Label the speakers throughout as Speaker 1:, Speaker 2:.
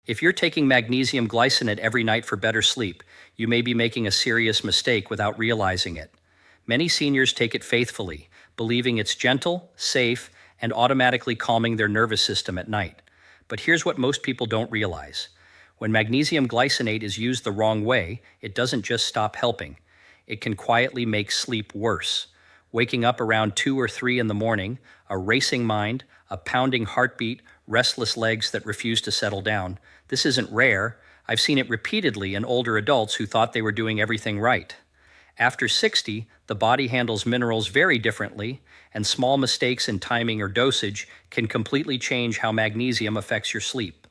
Speaker 1: If you're taking magnesium glycinate every night for better sleep, you may be making a serious mistake without realizing it. Many seniors take it faithfully, believing it's gentle, safe, and automatically calming their nervous system at night. But here's what most people don't realize. When magnesium glycinate is used the wrong way, it doesn't just stop helping. It can quietly make sleep worse. Waking up around 2 or 3 in the morning, a racing mind, a pounding heartbeat, restless legs that refuse to settle down. This isn't rare. I've seen it repeatedly in older adults who thought they were doing everything right. After 60, the body handles minerals very differently, and small mistakes in timing or dosage can completely change how magnesium affects your sleep.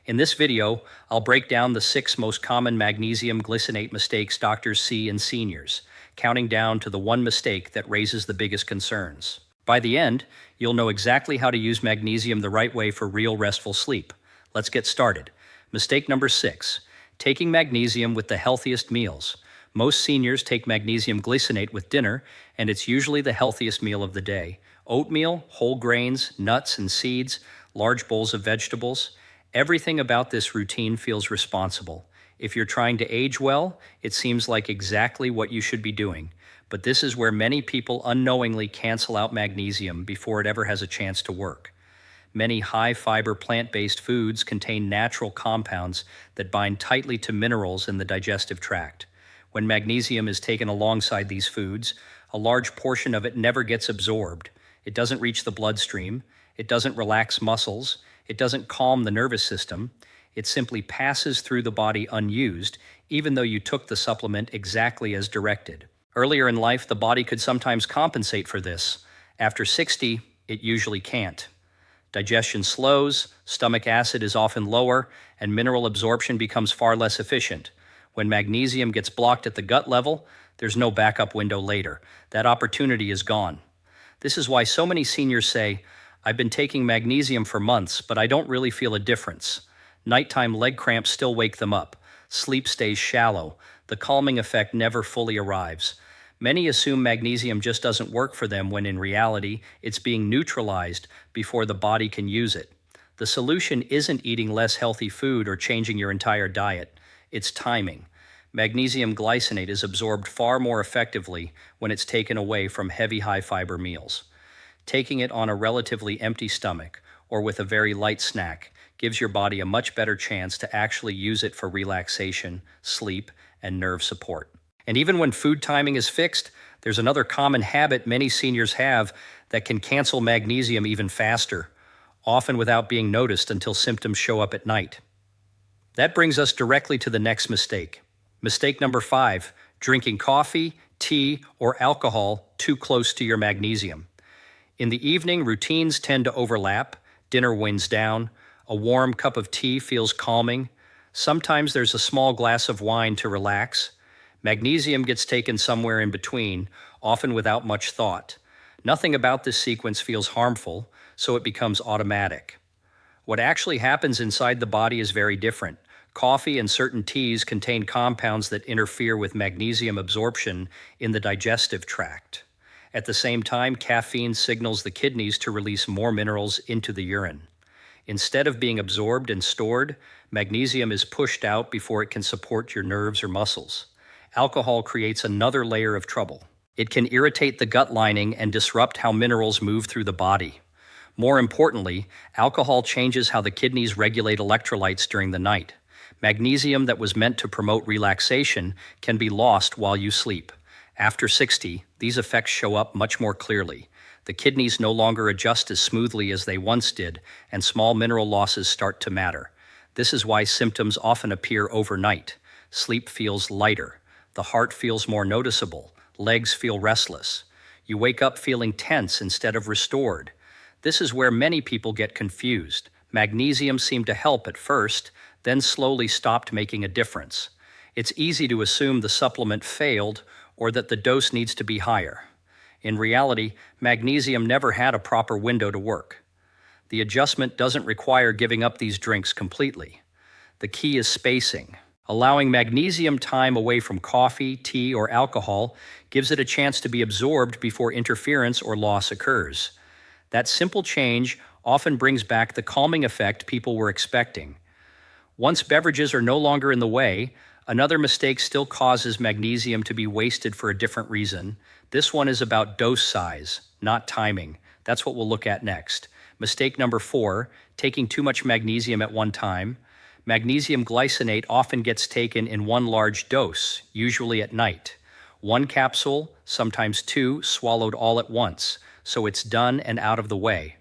Speaker 1: In this video, I'll break down the 6 most common magnesium glycinate mistakes doctors see in seniors, counting down to the one mistake that raises the biggest concerns. By the end, you'll know exactly how to use magnesium the right way for real restful sleep. Let's get started. Mistake number 6, taking magnesium with the healthiest meals. Most seniors take magnesium glycinate with dinner, and it's usually the healthiest meal of the day. Oatmeal, whole grains, nuts and seeds, large bowls of vegetables. Everything about this routine feels responsible. If you're trying to age well, it seems like exactly what you should be doing. But this is where many people unknowingly cancel out magnesium before it ever has a chance to work. Many high-fiber plant-based foods contain natural compounds that bind tightly to minerals in the digestive tract. When magnesium is taken alongside these foods, a large portion of it never gets absorbed. It doesn't reach the bloodstream. It doesn't relax muscles. It doesn't calm the nervous system. It simply passes through the body unused, even though you took the supplement exactly as directed. Earlier in life, the body could sometimes compensate for this. After 60, it usually can't. Digestion slows, stomach acid is often lower, and mineral absorption becomes far less efficient. When magnesium gets blocked at the gut level, there's no backup window later. That opportunity is gone. This is why so many seniors say, "I've been taking magnesium for months, but I don't really feel a difference." Nighttime leg cramps still wake them up. Sleep stays shallow. The calming effect never fully arrives. Many assume magnesium just doesn't work for them when in reality, it's being neutralized before the body can use it. The solution isn't eating less healthy food or changing your entire diet. It's timing. Magnesium glycinate is absorbed far more effectively when it's taken away from heavy high-fiber meals. Taking it on a relatively empty stomach or with a very light snack gives your body a much better chance to actually use it for relaxation, sleep, and nerve support. And even when food timing is fixed, there's another common habit many seniors have that can cancel magnesium even faster, often without being noticed until symptoms show up at night. That brings us directly to the next mistake. Mistake number 5, drinking coffee, tea, or alcohol too close to your magnesium. In the evening, routines tend to overlap. Dinner winds down. A warm cup of tea feels calming. Sometimes there's a small glass of wine to relax. Magnesium gets taken somewhere in between, often without much thought. Nothing about this sequence feels harmful, so it becomes automatic. What actually happens inside the body is very different. Coffee and certain teas contain compounds that interfere with magnesium absorption in the digestive tract. At the same time, caffeine signals the kidneys to release more minerals into the urine. Instead of being absorbed and stored, magnesium is pushed out before it can support your nerves or muscles. Alcohol creates another layer of trouble. It can irritate the gut lining and disrupt how minerals move through the body. More importantly, alcohol changes how the kidneys regulate electrolytes during the night. Magnesium that was meant to promote relaxation can be lost while you sleep. After 60, these effects show up much more clearly. The kidneys no longer adjust as smoothly as they once did, and small mineral losses start to matter. This is why symptoms often appear overnight. Sleep feels lighter. The heart feels more noticeable. Legs feel restless. You wake up feeling tense instead of restored. This is where many people get confused. Magnesium seemed to help at first, then slowly stopped making a difference. It's easy to assume the supplement failed or that the dose needs to be higher. In reality, magnesium never had a proper window to work. The adjustment doesn't require giving up these drinks completely. The key is spacing. Allowing magnesium time away from coffee, tea, or alcohol gives it a chance to be absorbed before interference or loss occurs. That simple change often brings back the calming effect people were expecting. Once beverages are no longer in the way, another mistake still causes magnesium to be wasted for a different reason. This one is about dose size, not timing. That's what we'll look at next. Mistake number 4, taking too much magnesium at one time. Magnesium glycinate often gets taken in one large dose, usually at night. One capsule, sometimes 2, swallowed all at once, so it's done and out of the way.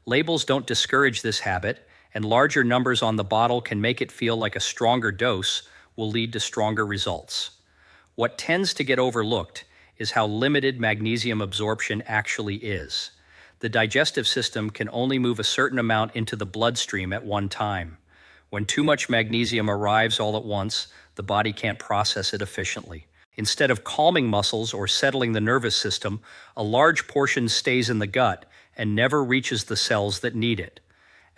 Speaker 1: Labels don't discourage this habit, and larger numbers on the bottle can make it feel like a stronger dose will lead to stronger results. What tends to get overlooked is how limited magnesium absorption actually is. The digestive system can only move a certain amount into the bloodstream at one time. When too much magnesium arrives all at once, the body can't process it efficiently. Instead of calming muscles or settling the nervous system, a large portion stays in the gut and never reaches the cells that need it.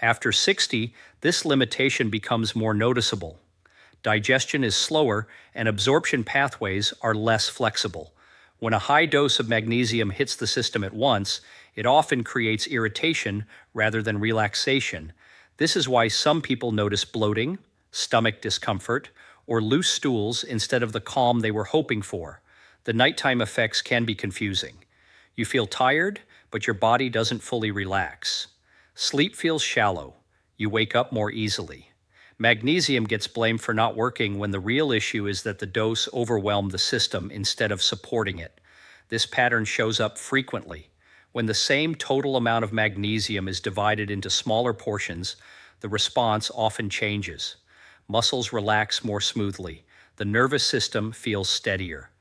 Speaker 1: After 60, this limitation becomes more noticeable. Digestion is slower and absorption pathways are less flexible. When a high dose of magnesium hits the system at once, it often creates irritation rather than relaxation. This is why some people notice bloating, stomach discomfort, or loose stools instead of the calm they were hoping for. The nighttime effects can be confusing. You feel tired, but your body doesn't fully relax. Sleep feels shallow. You wake up more easily. Magnesium gets blamed for not working when the real issue is that the dose overwhelmed the system instead of supporting it. This pattern shows up frequently. When the same total amount of magnesium is divided into smaller portions, the response often changes. Muscles relax more smoothly. The nervous system feels steadier.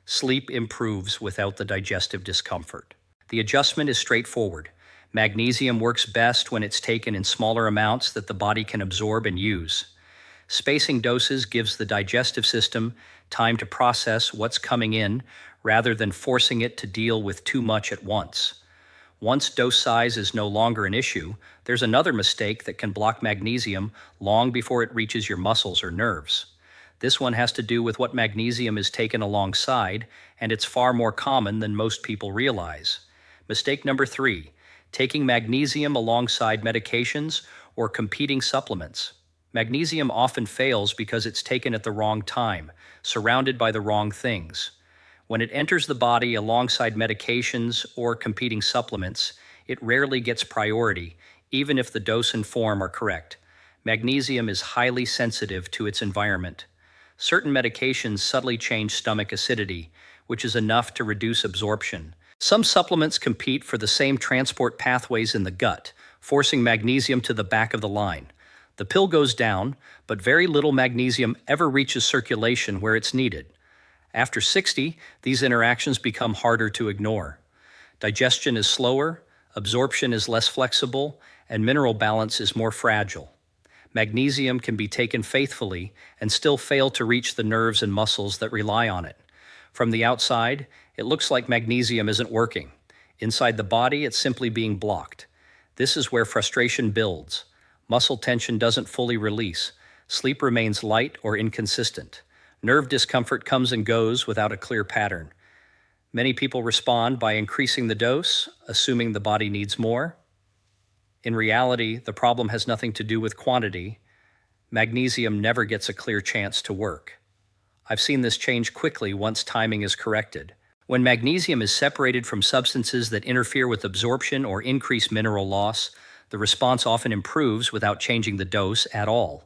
Speaker 1: Sleep improves without the digestive discomfort. The adjustment is straightforward. Magnesium works best when it's taken in smaller amounts that the body can absorb and use. Spacing doses gives the digestive system time to process what's coming in rather than forcing it to deal with too much at once. Once dose size is no longer an issue, there's another mistake that can block magnesium long before it reaches your muscles or nerves. This one has to do with what magnesium is taken alongside, and it's far more common than most people realize. Mistake number 3, taking magnesium alongside medications or competing supplements. Magnesium often fails because it's taken at the wrong time, surrounded by the wrong things. When it enters the body alongside medications or competing supplements, it rarely gets priority, even if the dose and form are correct. Magnesium is highly sensitive to its environment. Certain medications subtly change stomach acidity, which is enough to reduce absorption. Some supplements compete for the same transport pathways in the gut, forcing magnesium to the back of the line. The pill goes down, but very little magnesium ever reaches circulation where it's needed. After 60, these interactions become harder to ignore. Digestion is slower, absorption is less flexible, and mineral balance is more fragile. Magnesium can be taken faithfully and still fail to reach the nerves and muscles that rely on it. From the outside, it looks like magnesium isn't working. Inside the body, it's simply being blocked. This is where frustration builds. Muscle tension doesn't fully release. Sleep remains light or inconsistent. Nerve discomfort comes and goes without a clear pattern. Many people respond by increasing the dose, assuming the body needs more. In reality, the problem has nothing to do with quantity. Magnesium never gets a clear chance to work. I've seen this change quickly once timing is corrected. When magnesium is separated from substances that interfere with absorption or increase mineral loss, the response often improves without changing the dose at all.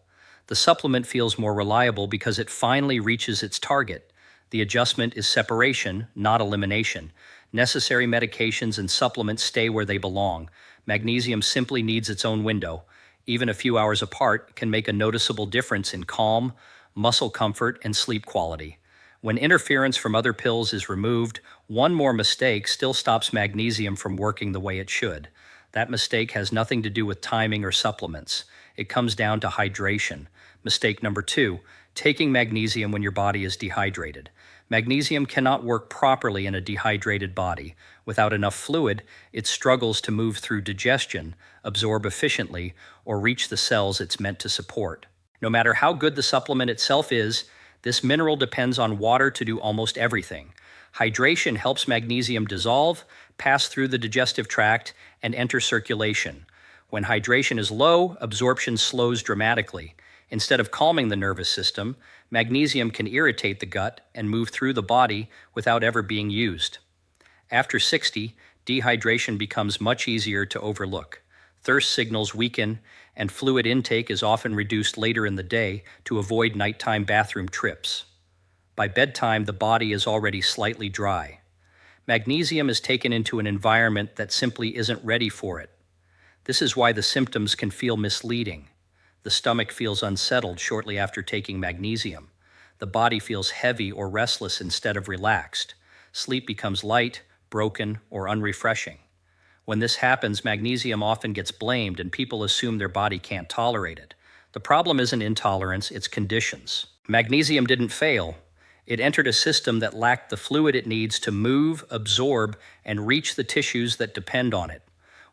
Speaker 1: The supplement feels more reliable because it finally reaches its target. The adjustment is separation, not elimination. Necessary medications and supplements stay where they belong. Magnesium simply needs its own window. Even a few hours apart can make a noticeable difference in calm, muscle comfort, and sleep quality. When interference from other pills is removed, one more mistake still stops magnesium from working the way it should. That mistake has nothing to do with timing or supplements. It comes down to hydration. Mistake number 2, taking magnesium when your body is dehydrated. Magnesium cannot work properly in a dehydrated body. Without enough fluid, it struggles to move through digestion, absorb efficiently, or reach the cells it's meant to support. No matter how good the supplement itself is, this mineral depends on water to do almost everything. Hydration helps magnesium dissolve, pass through the digestive tract, and enter circulation. When hydration is low, absorption slows dramatically. Instead of calming the nervous system, magnesium can irritate the gut and move through the body without ever being used. After 60, dehydration becomes much easier to overlook. Thirst signals weaken, and fluid intake is often reduced later in the day to avoid nighttime bathroom trips. By bedtime, the body is already slightly dry. Magnesium is taken into an environment that simply isn't ready for it. This is why the symptoms can feel misleading. The stomach feels unsettled shortly after taking magnesium. The body feels heavy or restless instead of relaxed. Sleep becomes light, broken, or unrefreshing. When this happens, magnesium often gets blamed and people assume their body can't tolerate it. The problem isn't intolerance, it's conditions. Magnesium didn't fail. It entered a system that lacked the fluid it needs to move, absorb, and reach the tissues that depend on it.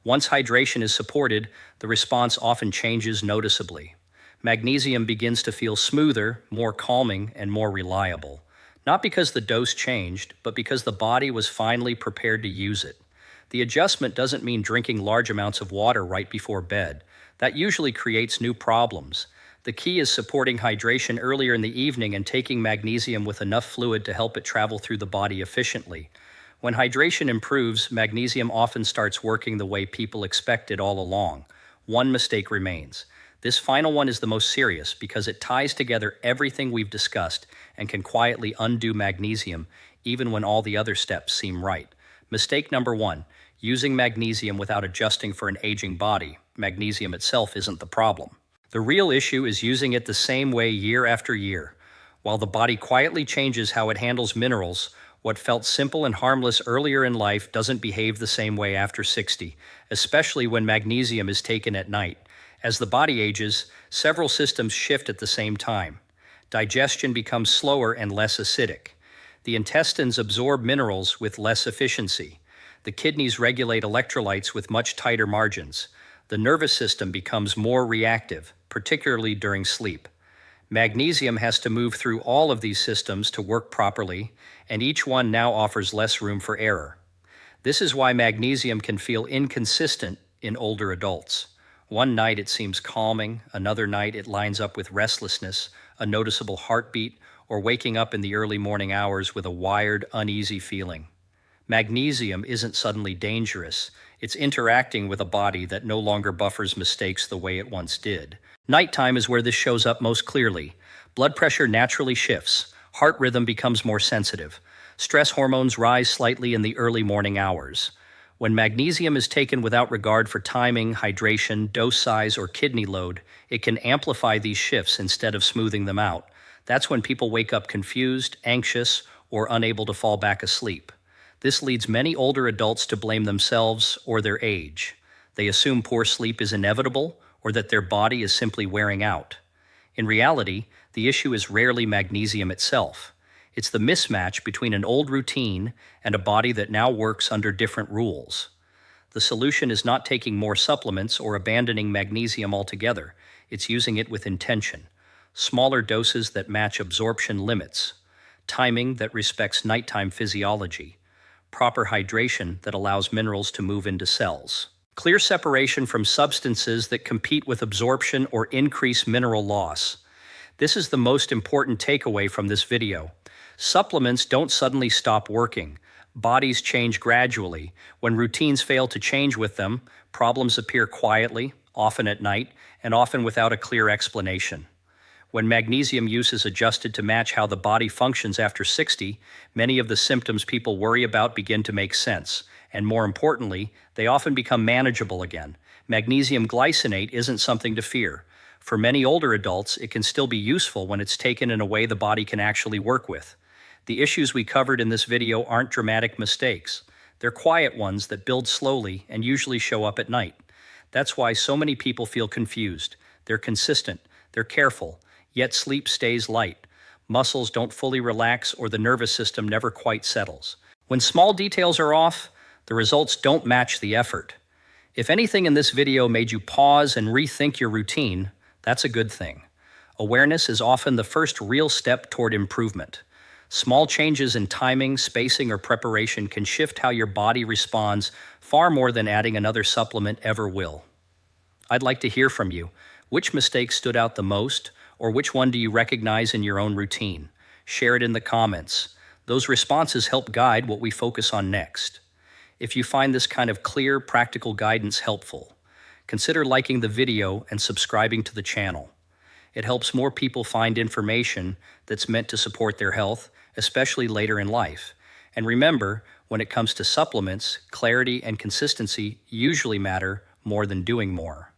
Speaker 1: Once hydration is supported, the response often changes noticeably. Magnesium begins to feel smoother, more calming, and more reliable. Not because the dose changed, but because the body was finally prepared to use it. The adjustment doesn't mean drinking large amounts of water right before bed. That usually creates new problems. The key is supporting hydration earlier in the evening and taking magnesium with enough fluid to help it travel through the body efficiently. When hydration improves, magnesium often starts working the way people expected all along. One mistake remains. This final one is the most serious because it ties together everything we've discussed and can quietly undo magnesium even when all the other steps seem right. Mistake number 1, using magnesium without adjusting for an aging body. Magnesium itself isn't the problem. The real issue is using it the same way year after year. While the body quietly changes how it handles minerals, what felt simple and harmless earlier in life doesn't behave the same way after 60, especially when magnesium is taken at night. As the body ages, several systems shift at the same time. Digestion becomes slower and less acidic. The intestines absorb minerals with less efficiency. The kidneys regulate electrolytes with much tighter margins. The nervous system becomes more reactive, particularly during sleep. Magnesium has to move through all of these systems to work properly, and each one now offers less room for error. This is why magnesium can feel inconsistent in older adults. One night it seems calming, another night it lines up with restlessness, a noticeable heartbeat, or waking up in the early morning hours with a wired, uneasy feeling. Magnesium isn't suddenly dangerous. It's interacting with a body that no longer buffers mistakes the way it once did. Nighttime is where this shows up most clearly. Blood pressure naturally shifts. Heart rhythm becomes more sensitive. Stress hormones rise slightly in the early morning hours. When magnesium is taken without regard for timing, hydration, dose size, or kidney load, it can amplify these shifts instead of smoothing them out. That's when people wake up confused, anxious, or unable to fall back asleep. This leads many older adults to blame themselves or their age. They assume poor sleep is inevitable or that their body is simply wearing out. In reality, the issue is rarely magnesium itself. It's the mismatch between an old routine and a body that now works under different rules. The solution is not taking more supplements or abandoning magnesium altogether. It's using it with intention. Smaller doses that match absorption limits. Timing that respects nighttime physiology. Proper hydration that allows minerals to move into cells. Clear separation from substances that compete with absorption or increase mineral loss. This is the most important takeaway from this video. Supplements don't suddenly stop working. Bodies change gradually. When routines fail to change with them, problems appear quietly, often at night, and often without a clear explanation. When magnesium use is adjusted to match how the body functions after 60, many of the symptoms people worry about begin to make sense. And more importantly, they often become manageable again. Magnesium glycinate isn't something to fear. For many older adults, it can still be useful when it's taken in a way the body can actually work with. The issues we covered in this video aren't dramatic mistakes. They're quiet ones that build slowly and usually show up at night. That's why so many people feel confused. They're consistent, they're careful, yet sleep stays light. Muscles don't fully relax or the nervous system never quite settles. When small details are off, the results don't match the effort. If anything in this video made you pause and rethink your routine, that's a good thing. Awareness is often the first real step toward improvement. Small changes in timing, spacing, or preparation can shift how your body responds far more than adding another supplement ever will. I'd like to hear from you. Which mistake stood out the most, Or which one do you recognize in your own routine? Share it in the comments. Those responses help guide what we focus on next. If you find this kind of clear, practical guidance helpful, consider liking the video and subscribing to the channel. It helps more people find information that's meant to support their health, especially later in life. And remember, when it comes to supplements, clarity and consistency usually matter more than doing more.